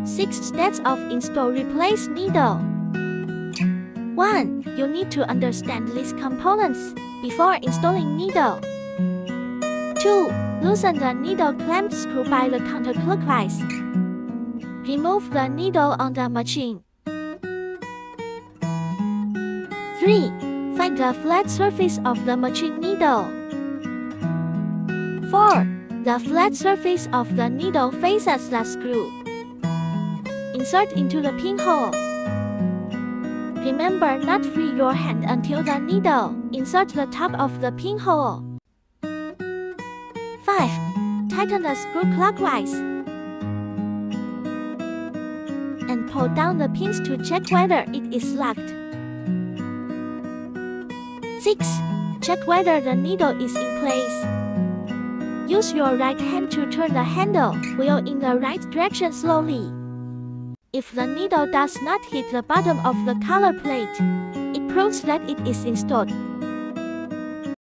6 steps of install replace needle. 1. You need to understand these components before installing needle. 2. Loosen the needle clamp screw by the counterclockwise. Remove the needle on the machine. 3. Find the flat surface of the machine needle. 4. The flat surface of the needle faces the screw. Insert into the pinhole. Remember not free your hand until the needle. Insert the top of the pinhole. 5. Tighten the screw clockwise. And pull down the pins to check whether it is locked. 6. Check whether the needle is in place. Use your right hand to turn the handle wheel in the right direction slowly. If the needle does not hit the bottom of the collar plate, it proves that it is installed.